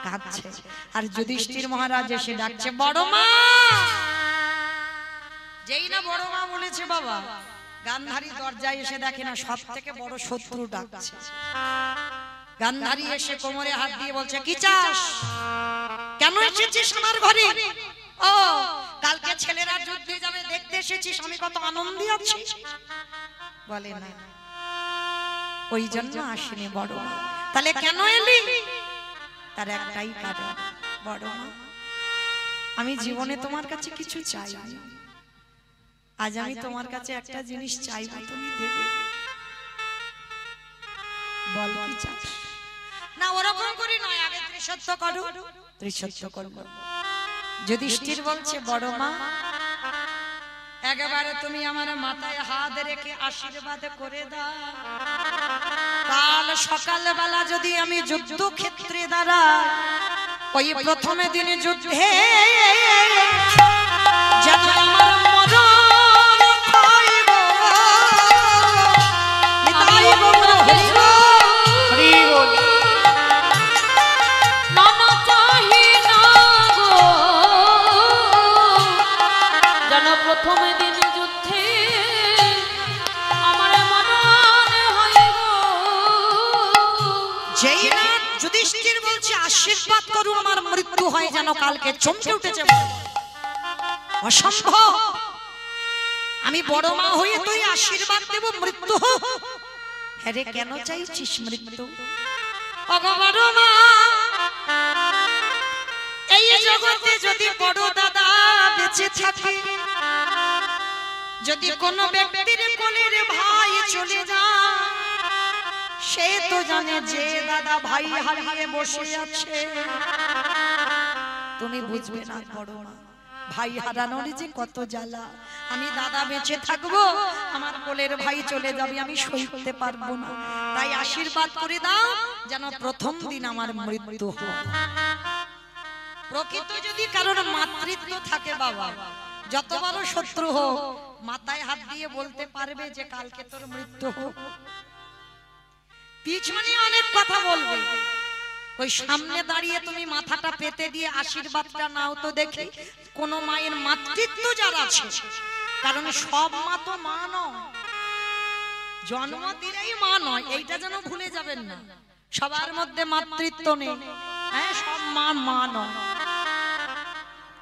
কাঁদছে। আর যুধিষ্ঠির মহারাজ এসে ডাকছে বড় মা। যেই না বড় মা বলেছে বাবা, গান্ধারী দরজায় এসে দেখে না সব থেকে বড় শত্রু ডাকছে। গান্ধারী এসে কোমরে হাত দিয়ে বলছে কি চাস, কেন এসেছিস আমার ঘরে? ও কালকে ছেলেরা যুদ্ধে যাবে দেখতে এসেছিস, আমি কত আনন্দে আছি। বলে না ওই জন্য আসেনি বড় মা। তাহলে কেন এলি? তার একটাই কারণ, বড় মা আমি জীবনে তোমার কাছে কিছু চাই, আজ আমি তোমার কাছে একটা জিনিস চাইব, তুমি দেবে। বল কি চাস? না ওরকম করি নয়, আগে ত্রিসত্য করো। ত্রিসত্য করব। যুধিষ্ঠির বলছে বড় মা একবারে তুমি আমার মাথায় হাত রেখে আশীর্বাদ করে দাও, কাল সকালবেলা যদি আমি যুদ্ধক্ষেত্রে দাঁড়াই, ওই প্রথমে দিনে যুদ্ধে যেন আমার মরণ হইব। নিতাই গৌর হরি বল। নানা চাহি না গো যেন প্রথমে দিন যুদ্ধে আমার মরণ হইব। যেই না যুধিষ্ঠির বলছে আশীর্বাদ করু আমার মৃত্যু হয়, যেন কালকে চমকে উঠেছে। অসম্ভব, আমি বড় মা হয়ে তুই আশীর্বাদ দেব মৃত্যু হোক? হ্যাঁ রে, কেন চাইছিস মৃত্যু? বড় মা এই জগতে যদি বড় দাদা বেঁচে থাকে, যদি কোনো ব্যক্তির কোলের ভাই চলে যায়, সে তো জানে যে দাদা ভাই হারিয়ে বসে আছে। তুমি বুঝবে না বড় মা, ভাই হারানোর যে কত জ্বালা। আমি দাদা বেঁচে থাকবো, আমার কোলের ভাই চলে যাবে, আমি সইতে পারবো না। তাই আশীর্বাদ করে দাও যেন প্রথম দিন আমার মৃত্যু হয়। প্রকৃত যদি কারণ মাতৃত্ব থাকে বাবা, যত বড় শত্রু হোক মাথায় হাত দিয়ে বলতে পারবে যে কালকে তোর মৃত্যু হোক। পিছনে অনেক কথা বলবে, ওই সামনে দাঁড়িয়ে তুমি মাথাটা পেতে দিয়ে আশীর্বাদটা নাও তো দেখি। কোন মায়ের মাতৃত্ব যার আছে, কারণ সব মা তো মা নয়, জন্ম দিলেই মা নয়, এইটা যেন ভুলে যাবেন না। সবার মধ্যে মাতৃত্ব নেই, হ্যাঁ সব মা মা নয়।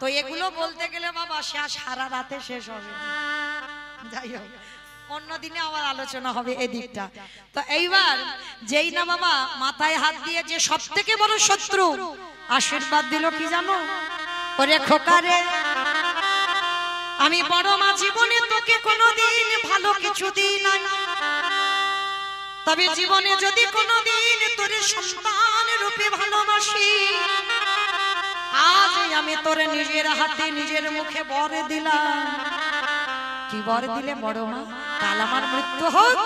তো এগুলো বলতে গেলে বাবা সারা রাতে শেষ হবে। যাই হোক, অন্যদিনে আবার আলোচনা হবে এদিকটা। তো এইবার যেই না বাবা মাথায় হাত দিয়ে যে সব থেকে বড় শত্রু আশীর্বাদ দিল কি জানো? ওরে খোকারে, আমি বড় মা জীবনে তোকে কোনোদিন ভালো কিছু দিই নাই, তবে জীবনে যদি কোনোদিন তোরে সন্তান রূপে ভালোবাসি, আজ আমি তোরে নিজের হাতে নিজের মুখে বর দিলাম। কি বর দিলে বড় মা? কাল আমার মৃত্যু হোক?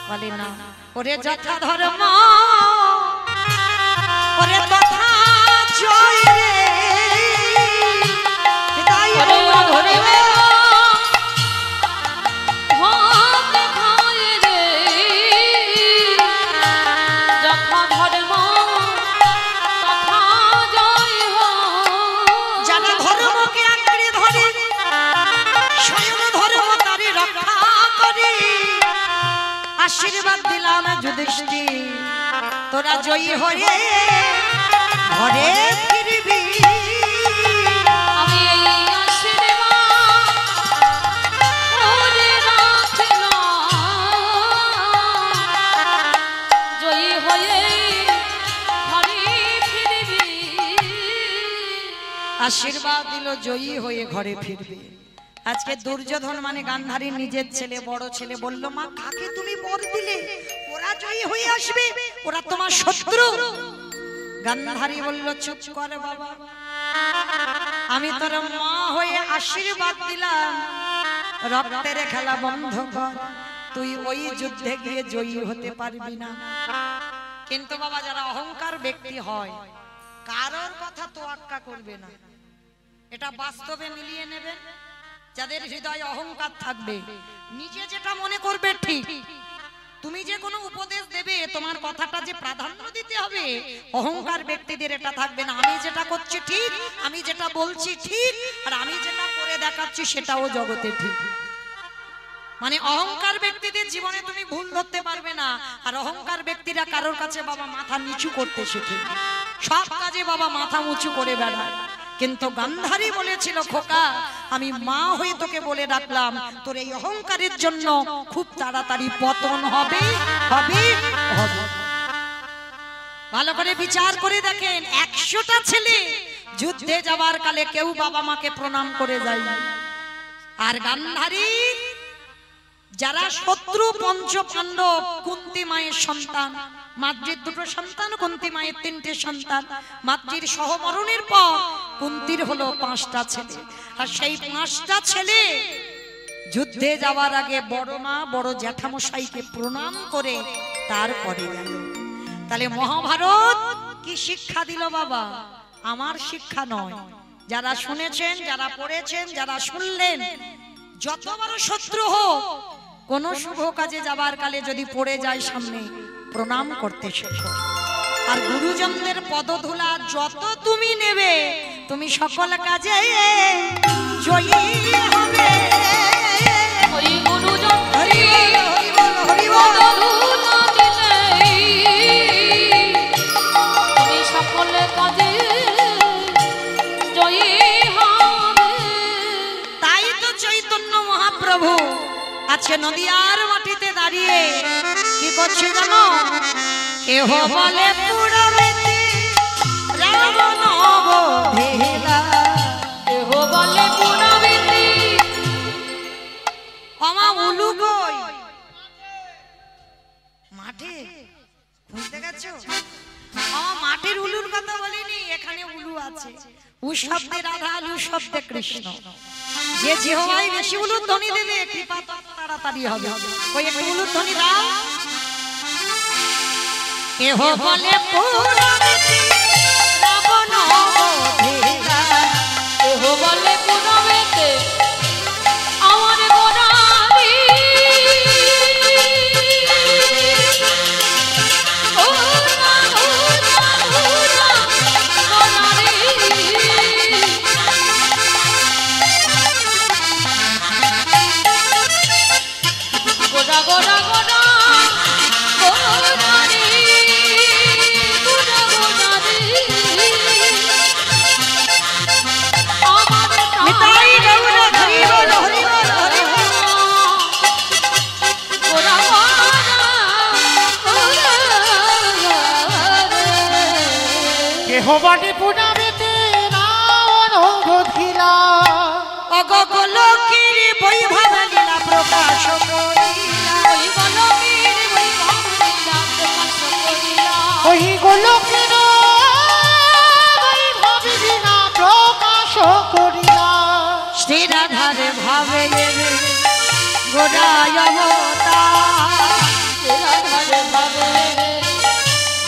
বলে না, ওরে যথা ধর্ম ওরে তথা জয় রে, তাই ধরে আশীর্বাদ দিলাম যুধিষ্ঠির, তোরা জয়ী হয়ে ঘরে ফিরবি। আমি এই আশীর্বাদ করে রাখলাম, জয়ী হয়ে ঘরে ফিরবি। আশীর্বাদ দিল জয়ী হয়ে ঘরে ফিরবে। আজকে দুর্যোধন মানে গান্ধারীর নিজের ছেলে, বড় ছেলে বলল মা কাকে তুমি বর দিলে? ওরা জয়ী হয়ে আসবে, ওরা তোমার শত্রু। গান্ধারী বলল চুপ কর বাবা, আমি তোর মা হয়ে আশীর্বাদ দিলাম, রক্তের খেলা বন্ধ কর, তুই ওই যুদ্ধে গিয়ে জয়ী হতে পারবি না। কিন্তু বাবা যারা অহংকার ব্যক্তি হয় কারোর কথা তোয়াক্কা করবে না, এটা বাস্তবে মিলিয়ে নেবে। যাদের হৃদয়ে অহংকার থাকবে, নিজে যেটা মনে করবে ঠিক, তুমি যে কোনো উপদেশ দেবে তোমার কথাটা যে প্রাধান্য দিতে হবে, অহংকার ব্যক্তিদের এটা থাকবে না। আমি যেটা করছি ঠিক, আমি যেটা বলছি ঠিক, আর আমি যেটা করে দেখাচ্ছি সেটাও জগতে ঠিক। মানে অহংকার ব্যক্তিদের জীবনে তুমি ভুল ধরতে পারবে না। আর অহংকার ব্যক্তিরা কারোর কাছে বাবা মাথা নিচু করতে শেখে, সব কাজে বাবা মাথা উঁচু করে বেড়ায়। কিন্তু গান্ধারী বলেছিল, খোকা আমি মা হয়ে তোকে বলে রাখলাম, তোর এই অহংকারের জন্য খুব তাড়াতাড়ি পতন হবে হবে হবে। ভালো করে বিচার করে দেখেন, 100টা ছেলে যুদ্ধে যাবার কালে কেউ বাবা মাকে প্রণাম করে যায়। আর গান্ধারী যারা শত্রু পঞ্চ পাণ্ডব, কুন্তী মায়ের সন্তান, মাতৃর 2টো সন্তান, কুন্তী মায়ের 3টে সন্তান। মাতৃর সহমরণের পর কুন্তীর হলো 5টা ছেলে। আর সেই 5টা ছেলে যুদ্ধে যাওয়ার আগে বড় মা বড় জ্যাঠামশাইকে প্রণাম করে তারপরে গেল। তাহলে মহাভারত কি শিক্ষা দিল বাবা? আমার শিক্ষা নয়, যারা শুনেছেন, যারা পড়েছেন, যারা শুনলেন, যত বড় শত্রু হোক কোন শুভ কাজে যাবার কালে যদি পড়ে যায় সামনে, প্রণাম করতে শেখো। আর গুরুজনদের পদধূলা যত তুমি নেবে, তুমি সকল কাজে জয়ী হবে। ওই গুরুজন হরি বল, হরি বল, হরি বল। পদধূলা দিলেই তুমি সকল কাজে জয়ী হবে। তাই তো চৈতন্য মহাপ্রভু আছে নদিয়ার মাটিতে দাঁড়িয়ে কি করছে জানো? কেহ বলে পুরবেতি রাবণ বধিলা, কেহ বলে পুরবেতি। আমা উলু কই? মাঠে বুঝতে গেছো? আমা মাঠের উলুর কথা বলিনি, এখানে উলু আছে। উ শব্দে রাধা, লু শব্দে কৃষ্ণ। যে জিহ্বায় বেশি উলুর ধ্বনি দেবে কৃপা তাড়াতাড়ি হবে। ওই একটু উলুর ধ্বনি দাও। কেহ বলে পুরবেতি রাবণ বধিলা, কেহ বলে পুরবেতে আমার গোরারি। গোরা গোরা গোরা গোরারি। গোরা গোরা গোরা গোরারি। গোরা গোরারি। আমার নিতাই গৌর হরি বল, হরি বল, হরি বল। গোরা গোরা কেহ বলে পুনাবেতে রাবণ বধিলা, অগোলকের বৈভব লীলা প্রকাশ করিলা। ওই বলবীর বৈভব লীলা প্রকাশ করিলা। ওই গোলকের বৈভব লীলা প্রকাশ করিলা। শ্রী রাধার ভাবে গোড়ায় অবতার, রাধার ভাবে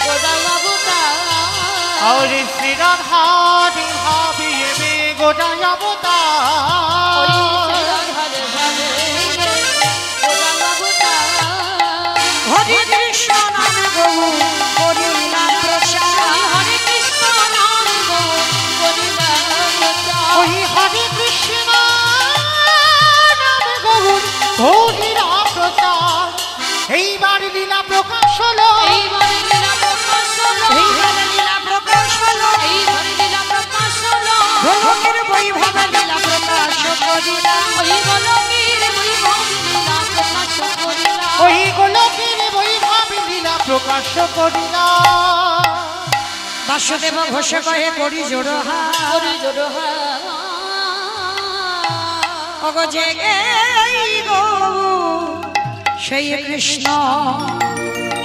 গোরা অবতার। और श्री राधा भाविए में गोदाय ওই अवतार। রাধার ভাবে গোরা অবতার। হরে কৃষ্ণ নাম গৌ করিলা প্রচার। হরে কৃষ্ণ নাম গো করিলা প্রচার। ওই হরে কৃষ্ণ নাম গৌর গৌরীরা প্রচার। এইবার লীলা প্রকাশ হলো, এইবারে লীলা প্রকাশ হলো। এইভাবে লীলা প্রকাশ হলো, এইবারে লীলা প্রকাশ হলো। গোলকের বৈভব লীলা প্রকাশ করিলা। ওই গোলকের বৈভব লীলা প্রকাশ করিলা। ওই গোলকের বৈভব লীলা প্রকাশ করিলা। বাসুদেব ঘোষ কহে করি জোড়হা, করি জোড়হা। অগো জেগে গো সেই কৃষ্ণ,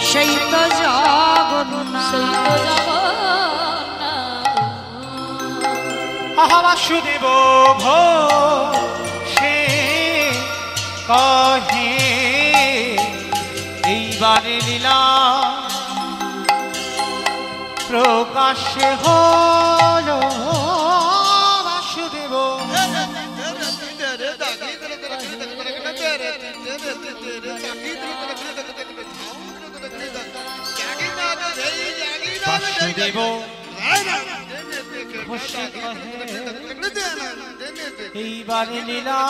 সেই তো জগন্নাথ। সেই তো জগন্নাথ। আহা বাসুদেব ভো সে কহে এইবারে লীলা প্রকাশ হলো। বাসুদেব বাসুদেব ঘোষে কহে এইবার লীলা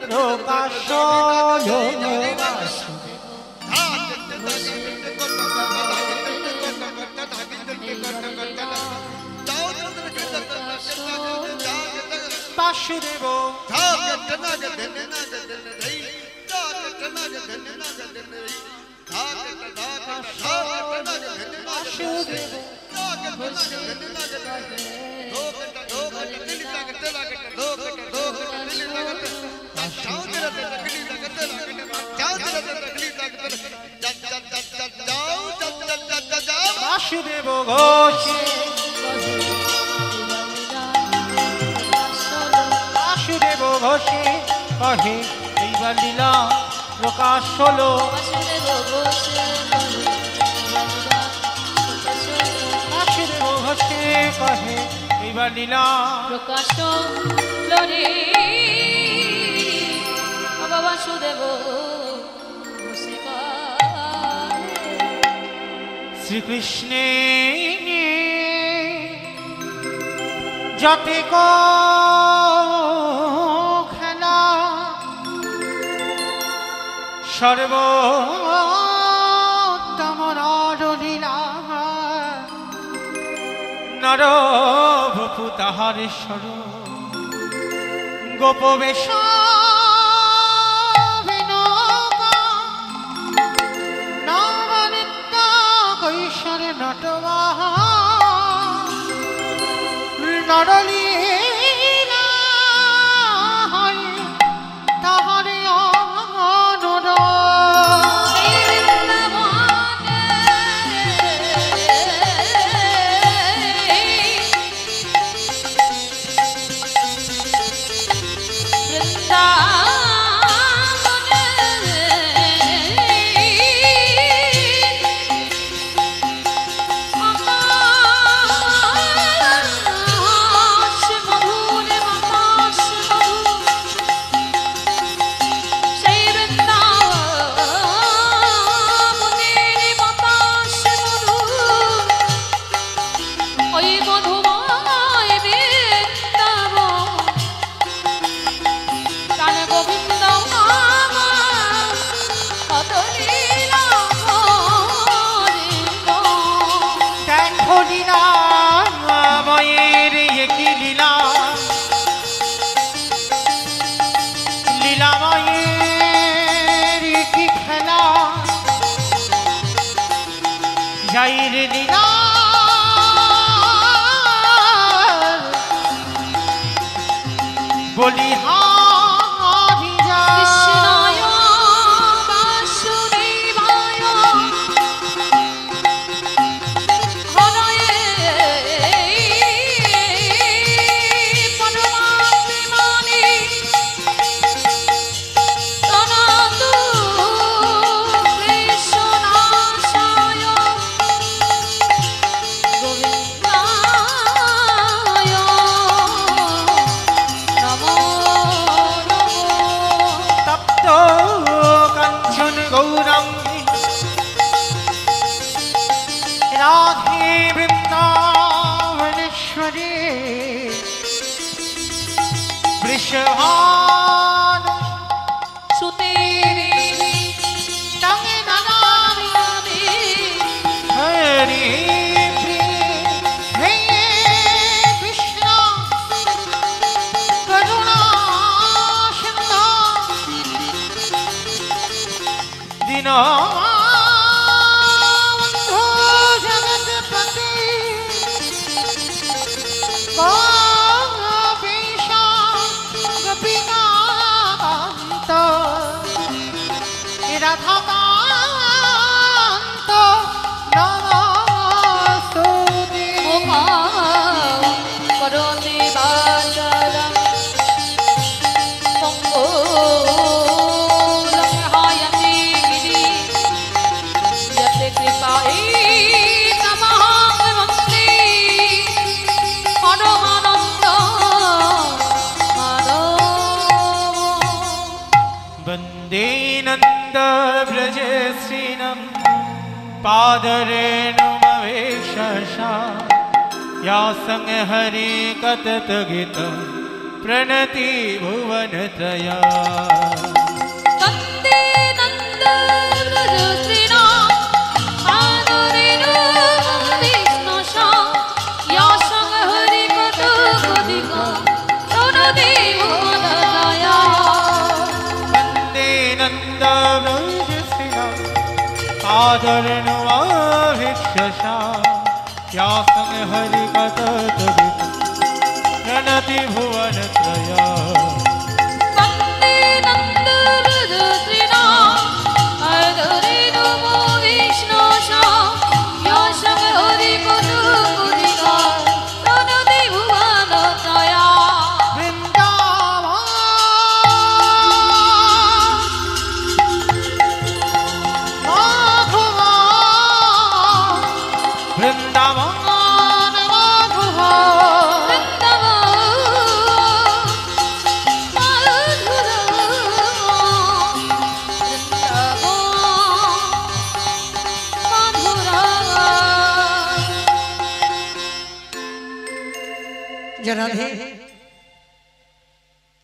প্রকাশ হলো বাসুদেব বাসুদেব ঘোষে বাসুদেব ঘোষে কহে এইবার লীলা প্রকাশ হলো বাসুদেব ঘোষে কহে এইবার লীলা প্রকাশ হলো রে বাসুদেব ঘোষে শ্রীকৃষ্ণে যতে খেলা সর্বোত্তম নরলীলা নরভূপু তাহার স্বর গোপবেশ কৈশোর নটবা নরলীলা হয় তাহারে অনর যাইর লীলা বলিহা রাধে বৃন্দাবনেশ্বরী বৃষভান সুতে টাঙে নানামি হরি হে কৃষ্ণ করুণা সিন্ধু দীন রাধাকান্ত নমস্তুতে করতে বাচলম মঙ্গলম হায়তে গিরি যতে কৃপায়ে নমঃ বন্দে পরমানন্দ মাধব বন্দে নন্দ ব্রজ শ্রীনম পাদরেণুমবেশ विशेषा या संग हरि कतत गीत प्रणति भुवन त्रया वन्दे नन्दव्रज श्रीराम आदरेणु विष्णुशा या संग हरि कतत गीत प्रणति भुवन त्रया वन्दे नन्दव्रज श्रीराम आदरेणु विशेषा या संग हरि कतत गीत प्रणति भुवन त्रया वन्दे नन्दव्रज श्रीराम आदरेणु विष्णुशा या संग हरि कतत गीत प्रणति भुवन त्रया वृंदावन রাধে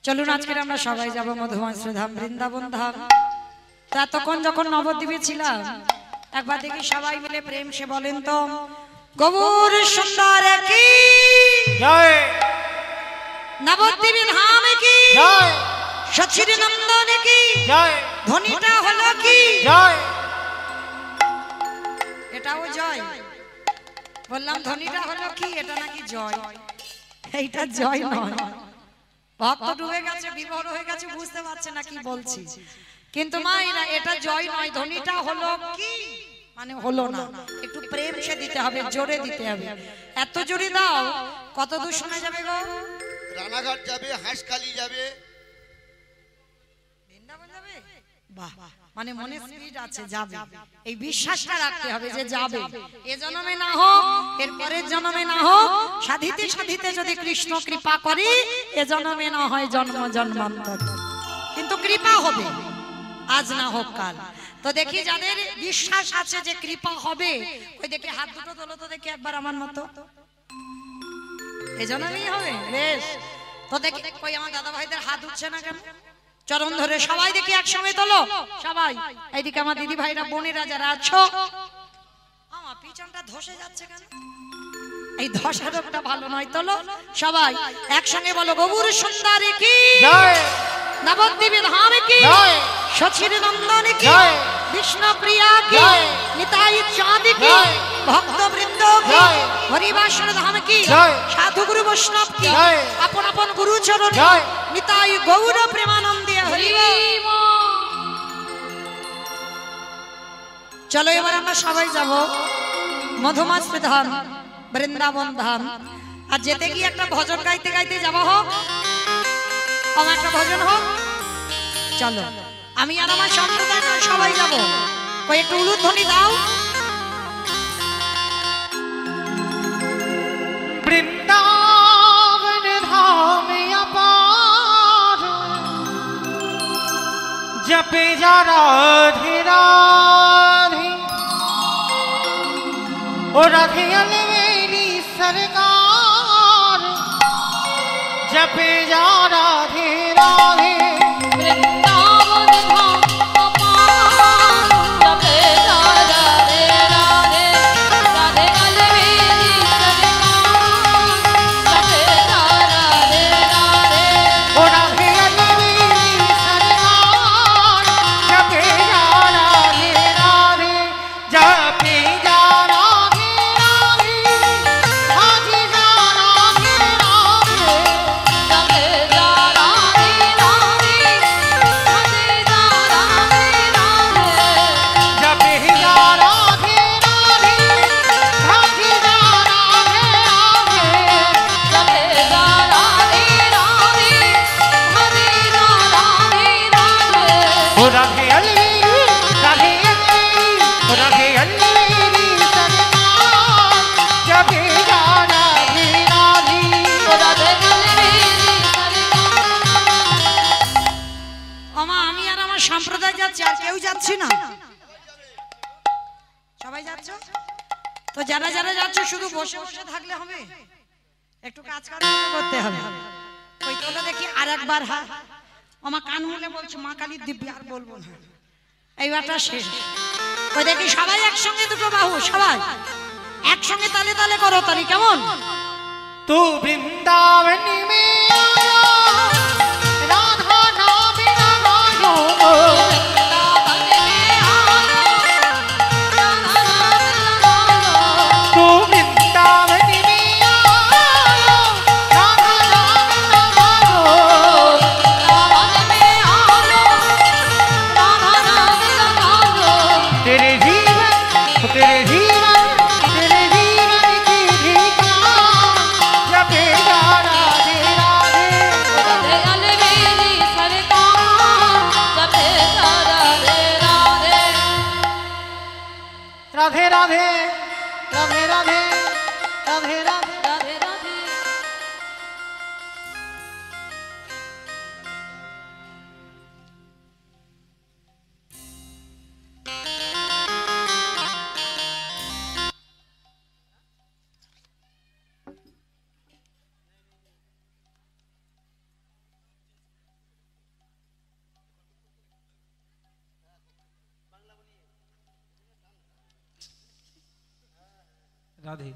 চলুন আজকে আমরা সবাই যাব মধুমাশ্রী ধাম বৃন্দাবন ধাম। তো এতক্ষণ যখন নবদ্বীপে ছিলাম একবার দেখি সবাই মিলে প্রেম সে বলেন তো গৌর সুন্দর কি জয় নবদ্বীপ ধাম কি জয় সচির নন্দন কি জয় ধ্বনিটা হলো কি জয় এটাও জয় বললাম ধ্বনিটা হলো কি এটা নাকি জয় এইটা জয় নয় ভক্ত ডুবে গেছে বিভোর হয়ে গেছে বুঝতে পারছে না কি বলছি কিন্তু মা এটা জয় নয় ধ্বনিটা হলো কি মানে হলো না একটু প্রেম সে দিতে হবে জোরে দিতে হবে এত জোরে দাও কত দূর শোনা যাবে গো রানাঘাট যাবে হাঁসখালি যাবে বৃন্দাবন যাবে বাহ মানে মনে স্পিড আছে যাবে এই বিশ্বাসটা রাখতে হবে যে যাবে এ জন্মে না হোক এর পরের জন্মে না হোক সাধিতে সাধিতে যদি কৃষ্ণ কৃপা করে এ জন্মে না হয় জন্ম জন্মান্তর কিন্তু কৃপা হবে আজ না হোক কাল। তো দেখি যাদের বিশ্বাস আছে যে কৃপা হবে ওই দেখি হাত দুটো তোলো তো দেখি একবার আমার মতো এই জন্যই হবে বেশ। তো দেখি কই আমার দাদা ভাইদের হাত উঠছে না কেন চরণ ধরে সবাই দেখি একসঙ্গে তোলো সবাই এইদিকে আমার দিদি ভাইরা বোনেরা যারা আছো আমার পিছনটা ধসে যাচ্ছে কেন এই ধসা রোগটা ভালো নয় তোলো সবাই একসঙ্গে বলো গৌর সুন্দরী কি জয় নবদ্বীপ ধাম কি জয় সচির নন্দন কি জয় বিষ্ণু প্রিয়া কি জয় নিতাই চাঁদ কি জয় ভক্ত বৃন্দ কি জয় হরিবাসর ধাম কি জয় সাধু গুরু বৈষ্ণব কি জয় আপন আপন গুরু চরণ জয় নিতাই গৌর প্রেমানন্দে হরি চলো এবার আমরা সবাই যাব মধুমাশ্রী ধাম বৃন্দাবন ধাম আর যেতে গিয়ে একটা ভজন গাইতে গাইতে যাওয়া হোক আমার একটা ভজন হোক চলো আমি আর আমার সম্প্রদায় সবাই যাব কই একটু উলুধ্বনি দাও वृंदावन धाम अपार जपे जा राधे राधे ओ राधे अलवेली सरकार जपे जा राधे राधे वृंदावन धाम अपार जपे जा राधे राधे राधे अलवेली सरकार जपे जा राधे राधे ओ राधे अलवेली सरकार जपे जा राधे राधे जपे जा राधे राधे हाजी जा राधे राधे जपे जा राधे राधे जपे जा राधे राधे जपे जा राधे राधे हाजी जा राधे राधे जपे जा राधे राधे हरे जा राधे राधे ओ राधे अलवेली ओ राधे अलवेली सरकार जपे जा राधे राधे राधे अलवेली আমা আমি আর আমার সম্প্রদায় যাচ্ছি আর কেউ যাচ্ছি না সবাই যাচ্ছ তো যারা যারা যাচ্ছ শুধু বসে বসে থাকলে হবে, একটু কাজ করতে হবে। ওই তোলা দেখি আর একবার হা আমার কান মুলে বলছে মা কালীর দিব্যি, আর বলবো না, এইবারটা শেষ। ওই দেখি সবাই একসঙ্গে দুটো বাহু, সবাই একসঙ্গে তালে তালে করো তালি, কেমন? तू वृंदावन में आया राधा नाम लगायो तू वृंदावन में आया राधा नाम लगायो तेरे जीवन की रीता जपे जा राधे राधे राधे राधे राधे राधे राधे राधे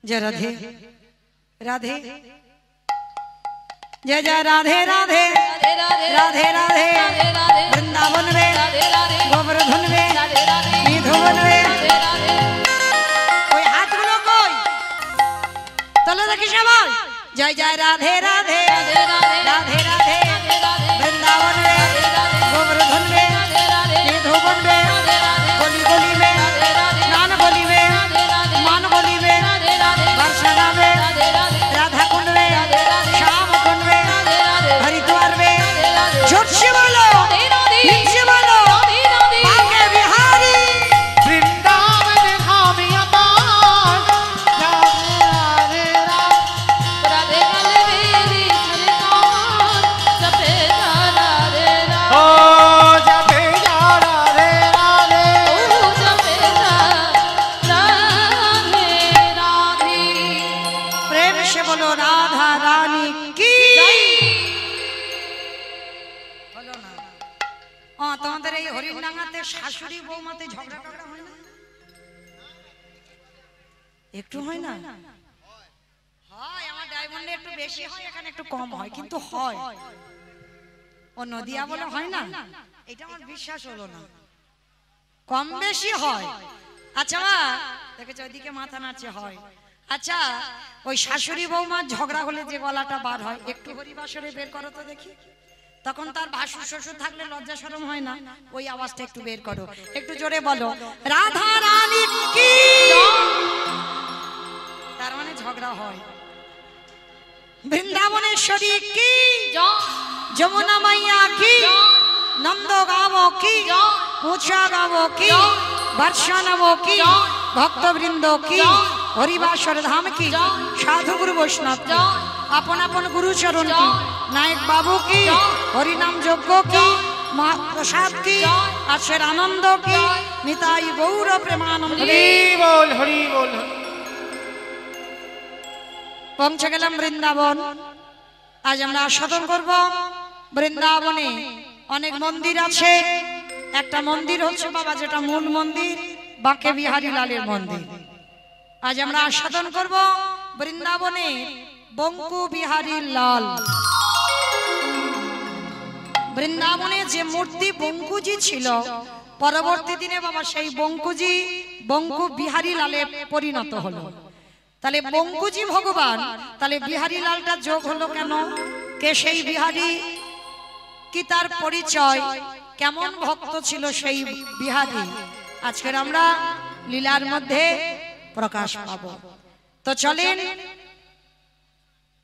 जय राधे राधे जय जय राधे राधे राधे राधे वृंदावन में गोवर्धन में निधुवन में कोई हाथ गुलो कोई तले देखी सबाई जय जय राधे राधे राधे राधे वृंदावन में गोवर्धन में निधुवन में गोली गोली में नान गोली में मान गोली में वर्षना में राधा कुंड में श्याम कुंड में हरिद्वार में जोर से बोलो हिंद से बोलो आगे बिहारी वृंदावन धाम अपार राधे राधे ओ जपे जा राधे राधे प्रेम से बोलो राधा रानी की बोलो ना তোমাদের এই হরিণডাঙ্গাতে শাশুড়ি বৌমাতে ঝগড়া টগড়া হয় না? একটু হয় না? হয়, আমার ডায়মন্ডে একটু বেশি হয়, এখানে একটু কম হয়, কিন্তু হয়। ও নদিয়া বলে হয় না, এটা আমার বিশ্বাস হলো না, কম বেশি হয়। আচ্ছা মা দেখেছো ওইদিকে মাথা নাচে, হয়। আচ্ছা ওই শাশুড়ি বৌমার ঝগড়া হলে যে গলাটা বার হয়, একটু হরিবাসরে বের করো তো দেখি। তখন তার ভাসুর শ্বশুর থাকলে লজ্জা শরম হয় না, ওই আওয়াজটা একটু বের করো, একটু জোরে বলো রাধা রানী কি। তার মানে ঝগড়া হয়। বৃন্দাবনেশ্বরী কি, যমুনা মাইয়া কি, নন্দ গাবো কি, পুছা গাবো কি, বর্ষা নেবো কি, ভক্তবৃন্দ কি, হরিবাসর ধাম কি, সাধু গুরু বৈষ্ণব কি, আপন আপন গুরুচরণ কি, নায়ক বাবু কি, হরিনাম যজ্ঞ কি, মহাপ্রসাদ কি, আছের আনন্দ কি, নিতাই গৌর প্রেমানন্দ। হরি বল হরি বল। পৌঁছে গেলাম বৃন্দাবন। আজ আমরা আস্বাদন করব বৃন্দাবনে অনেক মন্দির আছে। একটা মন্দির হচ্ছে বাবা যেটা মূল মন্দির, বাঁকে বিহারী লালের মন্দির। আজ আমরা আস্বাদন করব বৃন্দাবনে বঙ্কু বিহারী লাল। বৃন্দাবনে যে মূর্তি বঙ্কুজি ছিল, পরবর্তী দিনে বাবা সেই বঙ্কুজি বঙ্কু বিহারী লালে পরিণত হলো। তাহলে বঙ্কুজি ভগবান, তাহলে বিহারী লালটা যোগ হলো কেন? কে সেই বিহারী, কি তার পরিচয়, কেমন ভক্ত ছিল সেই বিহারী, আজকের আমরা লীলার মধ্যে প্রকাশ পাবো। তো চলেন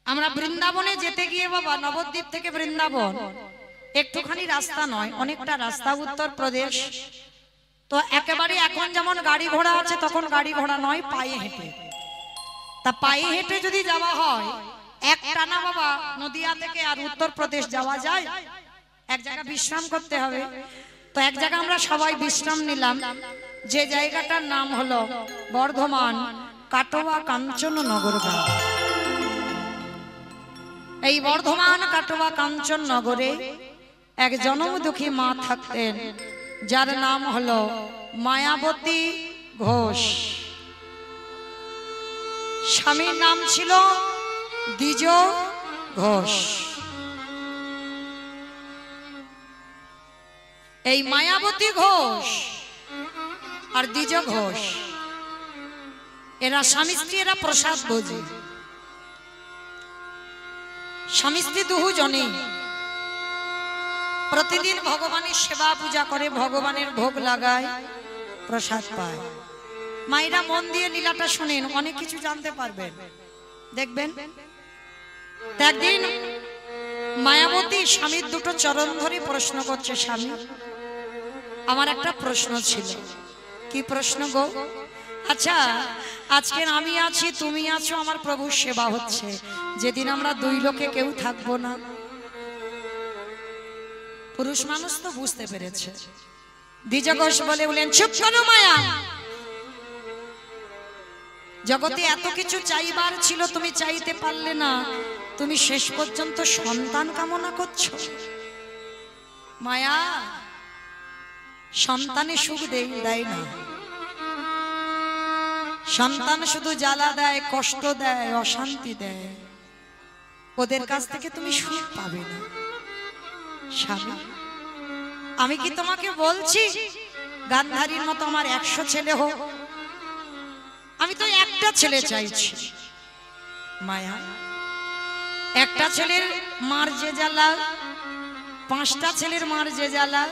আমরা বৃন্দাবনে যেতে গিয়ে বাবা, নবদ্বীপ থেকে বৃন্দাবন একটুখানি রাস্তা নয়, অনেকটা রাস্তা, উত্তরপ্রদেশ। তো একেবারে এখন যেমন গাড়ি ঘোড়া আছে, তখন গাড়ি ঘোড়া নয়, পায়ে হেঁটে। তা পায়ে হেঁটে যদি যাওয়া হয়, এক টানা বাবা নদিয়া থেকে আর উত্তরপ্রদেশ যাওয়া যায়। এক জায়গা বিশ্রাম করতে হবে। তো এক জায়গা আমরা সবাই বিশ্রাম নিলাম, যে জায়গাটার নাম হলো বর্ধমান কাটোয়া কাঞ্চননগর গ্রাম। এই বর্ধমান কাটোয়া কাঞ্চননগরে এক জনমদুখী মা থাকতেন, যার নাম হলো মায়াবতী ঘোষ। স্বামীর নাম ছিল দ্বিজ ঘোষ। এই মায়াবতী ঘোষ আর দ্বিজ ঘোষ এরা স্বামী স্ত্রী, এরা প্রসাদ ভোজী। স্বামী স্ত্রী দুজনে প্রতিদিন ভগবানের সেবা পূজা করে, ভগবানের ভোগ লাগায়, প্রসাদ পায়। মায়েরা মন দিয়ে লীলাটা শুনেন, অনেক কিছু জানতে পারবেন, দেখবেন। একদিন মায়াবতী স্বামীর দুটো চরণ ধরে প্রশ্ন করছে, স্বামী আমার একটা প্রশ্ন ছিল। কি প্রশ্ন গো? আচ্ছা আজকে আমি আছি, তুমি আছো, আমার প্রভুর সেবা হচ্ছে, যেদিন আমরা দুই লোকে কেউ থাকবো না। পুরুষ মানুষ তো বুঝতে পেরেছে। দ্বিজ ঘোষ বলেন, চুপ করো মায়া, জগতে এত কিছু চাইবার ছিল, তুমি চাইতে পারলে না, তুমি শেষ পর্যন্ত সন্তান কামনা করছো। মায়া সন্তানে সুখ দেয় না, সন্তান শুধু জ্বালা দেয়, কষ্ট দেয়, অশান্তি দেয়। ওদের কাছ থেকে তুমি সুখ পাবে না। স্বামী আমি কি তোমাকে বলছি গান্ধারীর মতো আমার 100 ছেলে হোক? আমি তো একটা ছেলে চাইছি। মায়া একটা ছেলের মার যে জ্বালা, 5টা ছেলের মার যে জ্বালা,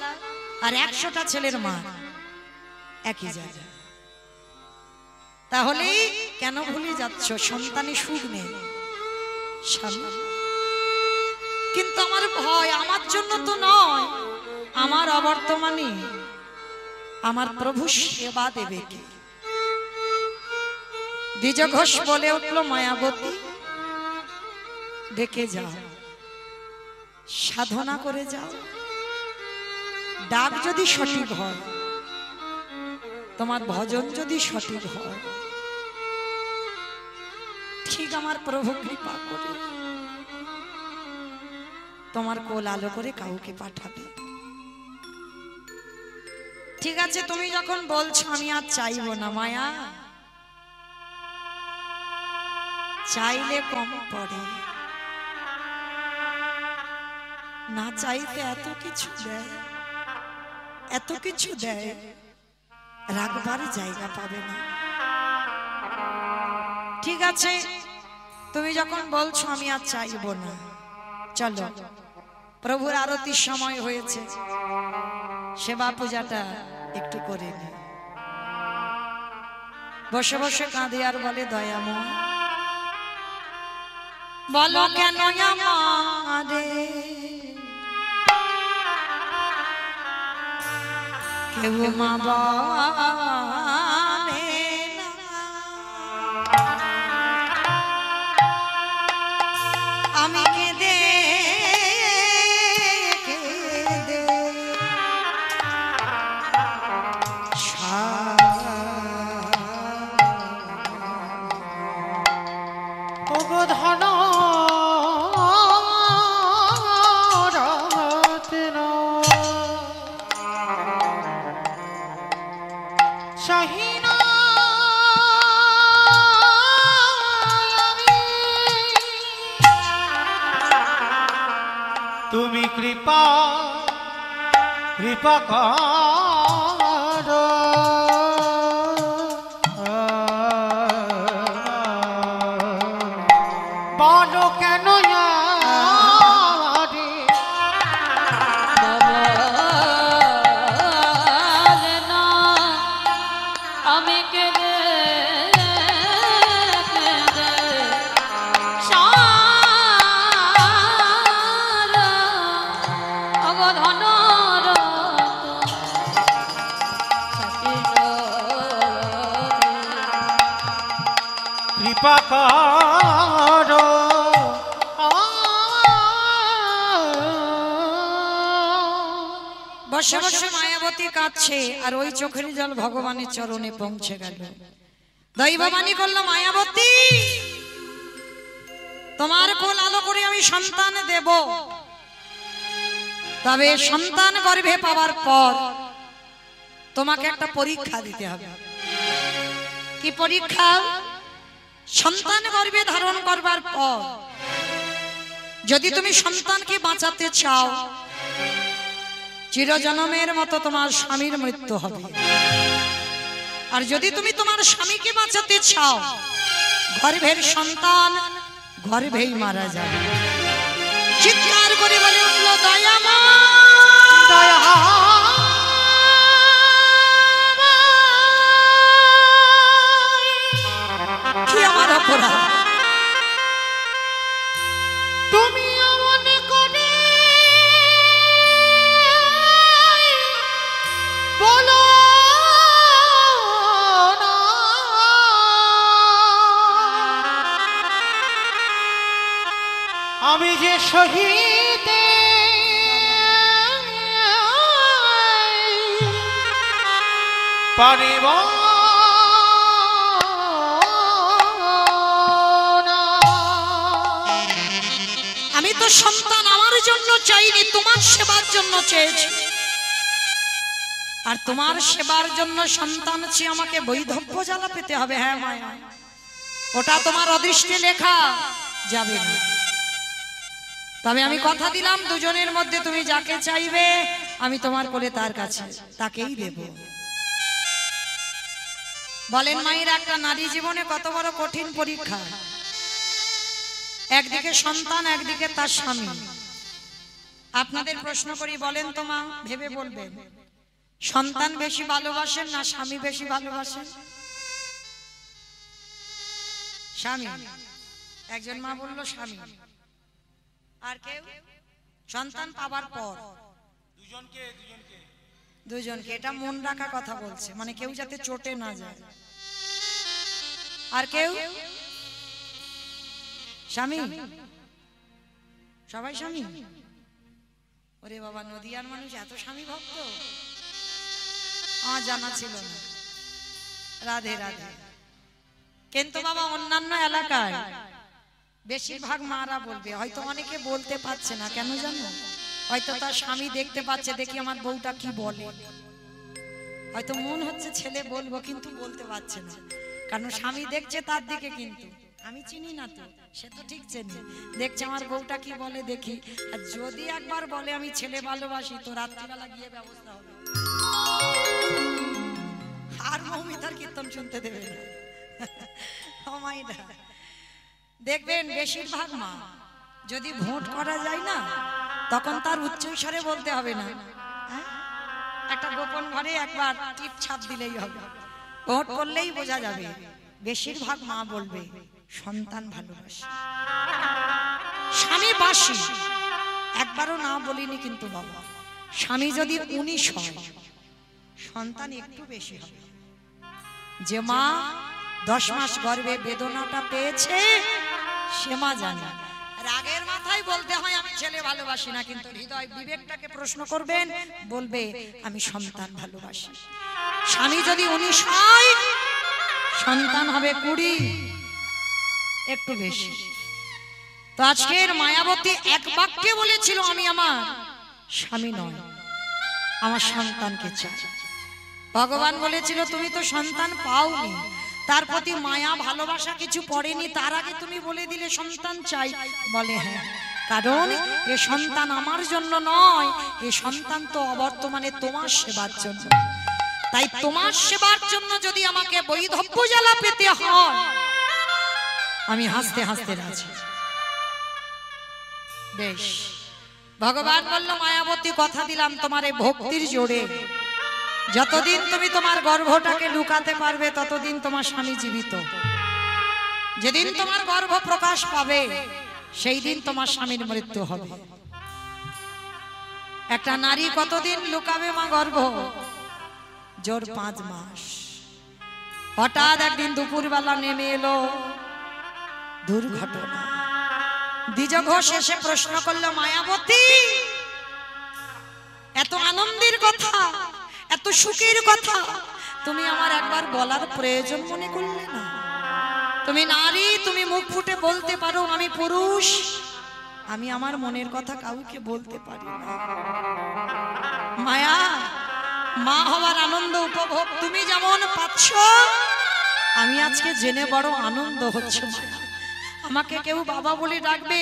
আর 100টা ছেলের মার একই জায়গা। তাহলে কেন ভুলে যাচ্ছ সন্তানে সুখ নেই? কিন্তু আমার ভয়, আমার জন্য তো নয়, আমার অবর্তমানে আমার প্রভু সেবা দেবে কে? দ্বিজ ঘোষ বলে উঠল, মায়াবতী ডেকে যাও, সাধনা করে যাও, ডাক যদি সঠিক হয়, তোমার ভজন যদি সঠিক হয়, ঠিক আমার প্রভু কৃপা করে তোমার কোল আলো করে কাউকে পাঠাবে। ঠিক আছে তুমি যখন বলছো, আমি আর চাইবো না। মায়া চাইলে কম পড়ে, না চাইতে এত কিছু দেয়, এত কিছু দেয়, রাখবার জায়গা পাবে না। ঠিক আছে তুমি যখন বলছো, আমি আর চাইবো না, চলো প্রভুর আরতির সময় হয়েছে, সেবা পূজাটা একটু করে নি। বসে বসে কাঁদে আর বলে, দয়াময় বলো কেন আমারে কেউ মা বানে না, আমি কেঁদে কেঁদে ওগো ধন রত্ন সহিনা তুমি কৃপা কৃপা করো বলো কেন আরে না আমি কেঁদে কেঁদে সারা অগধন কৃপা করো বসে বসে মায়াবতী কাঁদছে আর ওই চোখের জল ভগবানের চরণে পৌঁছে গেল। দৈববাণী করলো, মায়াবতী তোমার কোল আলো করে আমি সন্তান দেব, তবে সন্তান গর্ভে পাওয়ার পর তোমাকে একটা পরীক্ষা দিতে হবে। কি পরীক্ষা? সন্তান গর্ভে ধারণ করবার পর যদি তুমি সন্তানকে বাঁচাতে চাও, চিরজন্মের মতো তোমার স্বামীর মৃত্যু হবে। আর যদি তুমি তোমার স্বামীকে বাঁচাতে চাও, গর্ভের সন্তান গর্ভেই মারা যাবে। চিৎকার করে বলে উঠল, দয়াময় দয়া কি আমার অপরাধ? তুমি এমন করে বলো না, আমি যে শহীদ পারিব না। আমি তো সন্তান আমার জন্য চাইনি, তোমার সেবার জন্য চেয়েছি। আর তোমার সেবার জন্য সন্তান চেয়ে আমাকে বৈধব্য জ্বালা পেতে হবে? হ্যাঁ মায়া, ওটা তোমার অদৃষ্টে লেখা যাবে না। তবে আমি কথা দিলাম, দুজনের মধ্যে তুমি যাকে চাইবে আমি তোমার কোলে তার কাছে তাকেই দেব। বলেন মায়ের, একটা নারী জীবনে কত বড় কঠিন পরীক্ষা। একদিকে সন্তান, একদিকে তার স্বামী। আপনাদের প্রশ্ন করি, বলেন তো মা, ভেবে বলবেন, সন্তান বেশি ভালোবাসেন না স্বামী বেশি ভালোবাসেন? স্বামী। একজন মা বলল স্বামী। আর কেউ? সন্তান পাবার পর দুজনকে। এটা মন রাখা কথা বলছে, মানে কেউ যাতে চটে না যায়। আর কেউ? স্বামী। সবাই স্বামী? ওরে বাবা, নদিয়ার মানুষ এত স্বামী ভক্ত, আমার জানা ছিল না। রাধে রাধে। কিন্তু বাবা অন্যান্য এলাকায় বেশিরভাগ মারা বলবে, হয়তো অনেকে বলতে পারছে না, কেন জানো? হয়তো তার স্বামী দেখতে পাচ্ছে, দেখি আমার বউটা কি বলে। হয়তো মন হচ্ছে ছেলে বলবো, কিন্তু বলতে পারছে না, কারণ স্বামী দেখছে তার দিকে। কিন্তু আমি চিনি না তো, সে তো ঠিক চেনে, দেখছে আমার বউটা কি বলে দেখি। আর যদি একবার বলে আমি ছেলে ভালোবাসি, তো রাত্রিবেলা গিয়ে ব্যবস্থা হবে। আর মৌমিতার কীর্তন শুনতে দেবে না। দেখবেন বেশিরভাগ মা যদি ভোট করা যায় না, তখন তার উচ্চস্বরে বলতে হবে না, একটা গোপন ঘরে একবার টিপ ছাপ দিলেই হবে। ভোট করলেই বোঝা যাবে। বেশিরভাগ মা বলবে সন্তান ভালোবাসি, স্বামী বাসি। একবারও না বলিনি, কিন্তু বাবা স্বামী যদি 19 হয়, সন্তান একটু বেশি হবে। যে মা 10 মাস গর্ভে বেদনাটা পেয়েছে, সে মা জানে। রাগের মাথায় বলতে হয় আমি ছেলে ভালোবাসি না, কিন্তু হৃদয় বিবেকটাকে প্রশ্ন করবেন, বলবে আমি সন্তান ভালোবাসি। স্বামী যদি 19 হয়, সন্তান হবে 20। একটু বেশি। তো আজকের মায়াবতী এক বাক্যে বলেছিল, আমি আমার স্বামী নয়, আমার সন্তানকে চাই। ভগবান বলেছিল তুমি তো সন্তান পাওনি, তার প্রতি মায়া ভালোবাসা কিছু পড়েনি, তার আগে তুমি বলে দিলে সন্তান চাই। বলে হ্যাঁ, কারণ এ সন্তান আমার জন্য নয়, এ সন্তান তো অবর্তমানে তোমার সেবার জন্য। তাই তোমার সেবার জন্য যদি আমাকে বৈধব্য জ্বালা পেতে হয়, আমি হাসতে হাসতে রাজি। বেশ, ভগবান বলল মায়াবতী কথা দিলাম তোমার এই ভক্তির জোরে যতদিন তুমি তোমার গর্ভটাকে লুকাতে পারবে ততদিন তোমার স্বামী জীবিত। যেদিন তোমার গর্ভ প্রকাশ পাবে সেই দিন তোমার স্বামীর মৃত্যু হবে। একটা নারী কতদিন লুকাবে মা গর্ভ? জোর 5 মাস। হঠাৎ একদিন দুপুরবেলা নেমে এলো দুর্ঘটনা। দ্বিজ ঘোষ এসে প্রশ্ন করলো, মায়াবতী এত আনন্দের কথা, এত সুখের কথা তুমি আমার একবার বলার প্রয়োজন মনে করলে না? তুমি নারী, তুমি মুখ ফুটে বলতে পারো, আমি পুরুষ, আমি আমার মনের কথা কাউকে বলতে পারি না। মায়া, মা হওয়ার আনন্দ উপভোগ তুমি যেমন পাচ্ছ, আমি আজকে জেনে বড় আনন্দ হচ্ছে। আমাকে কেউ বাবা বলে ডাকবে,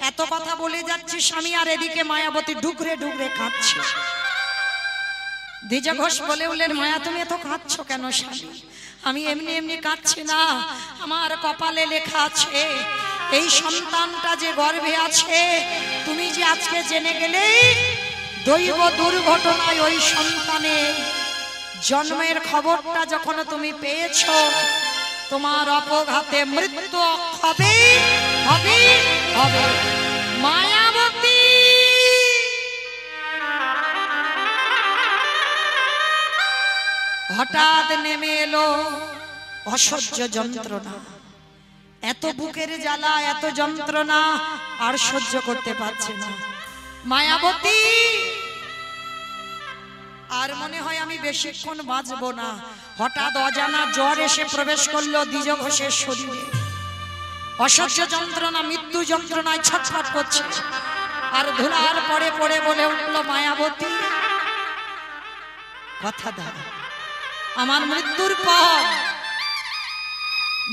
এত কথা বলে যাচ্ছে স্বামী, আর এদিকে মায়াবতী ডুকরে ডুকরে কাঁদছে। দ্বিজ ঘোষ বলে উঠলেন, মায়া তুমি এত কাঁদছো কেন স্বামী? আমি এমনি এমনি কাঁদছি না, আমার কপালে লেখা আছে এই সন্তানটা যে গর্ভে আছে, তুমি যে আজকে জেনে গেলে দৈব দুর্ঘটনায় ওই সন্তানের জন্মের খবরটা যখন তুমি পেয়েছো, তোমার অপঘাতে মৃত্যু হবে হবে হবে। মায়াবতী হঠাৎ নেমে এলো অসহ্য যন্ত্রণা। এত বুকের জ্বালা, এত যন্ত্রণা আর সহ্য করতে পারছে না মায়াবতী। আর মনে হয় আমি বেশিক্ষণ বাঁচবো না। হঠাৎ অজানা জ্বর এসে প্রবেশ করলো দ্বিজ ঘোষের শরীরে। অসহ্য যন্ত্রণা, মৃত্যু যন্ত্রণায় ছটফট করছে। আর ধুলার পরে পড়ে বলে উঠলো, মায়াবতী কথা দাও, আমার মৃত্যুর পর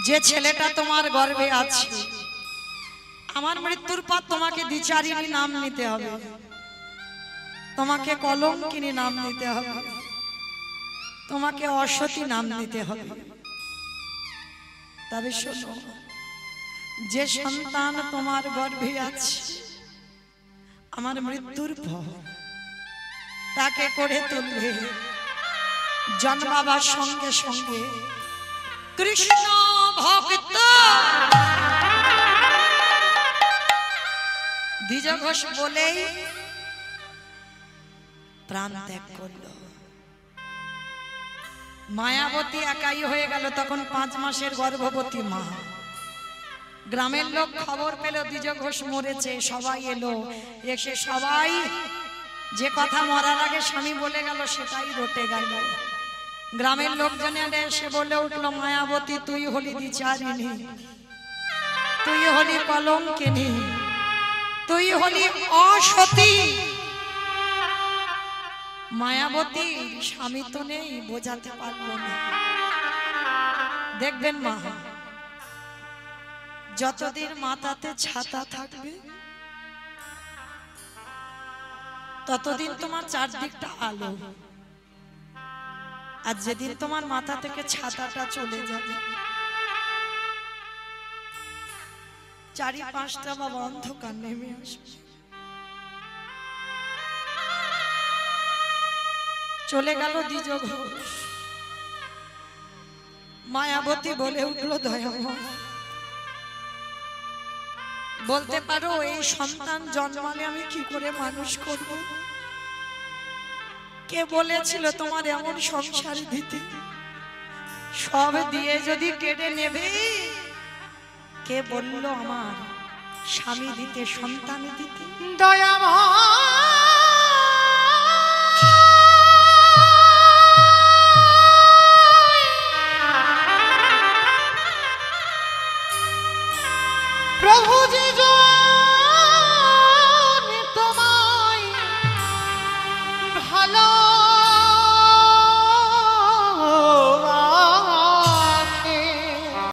যে ছেলেটা তোমার গর্ভে আছে, আমার মৃত্যুর পর তোমাকে দ্বিচারিণী নাম নিতে হবে, তোমাকে কলঙ্কিনী নাম নিতে হবে, তোমাকে অসতী নাম নিতে হবে। তবে শোনো, যে সন্তান তোমার গর্ভে আছে আমার মৃত্যুর পর তাকে করে তুলবে জন্মাবার সঙ্গে সঙ্গে কৃষ্ণ ভক্ত। দ্বিজ ঘোষ বলেই প্রাণ ত্যাগ করল। মায়াবতী একাই হয়ে গেল। তখন 5 মাসের গর্ভবতী মা। গ্রামের লোক খবর পেল দ্বিজ ঘোষ মরেছে, সবাই এলো। এসে সবাই যে কথা মরার আগে স্বামী বলে গেল সেটাই রটে গেল। গ্রামের লোকজন এসে বলে উঠলো, মায়াবতী তুই হলি দ্বিচারিণী, তুই হলি কলঙ্কিনী, তুই হলি অসতী। মায়াবতী স্বামী তো নেই, বোঝাতে পারলো না। দেখবেন মা, যতদিন মাথাতে ছাতা থাকবে ততদিন তোমার চারদিকটা আলো। আর যেদিন তোমার মাথা থেকে ছাতাটা চলে যাবে, 4-5টা বাবা অন্ধকার নেমে আসবে। চলে গেল দ্বিজ ঘোষ। মায়াবতী বলে উঠলো, দয়াময় বলতে পারো এই সন্তান জন্মালে আমি কি করে মানুষ করব? কে বলেছিল তোমার এমন সংসার দিতে? সব দিয়ে যদি কেড়ে নেবে, কে বলল আমার স্বামী দিতে, সন্তান দিতে? দয়াময় প্রভু যে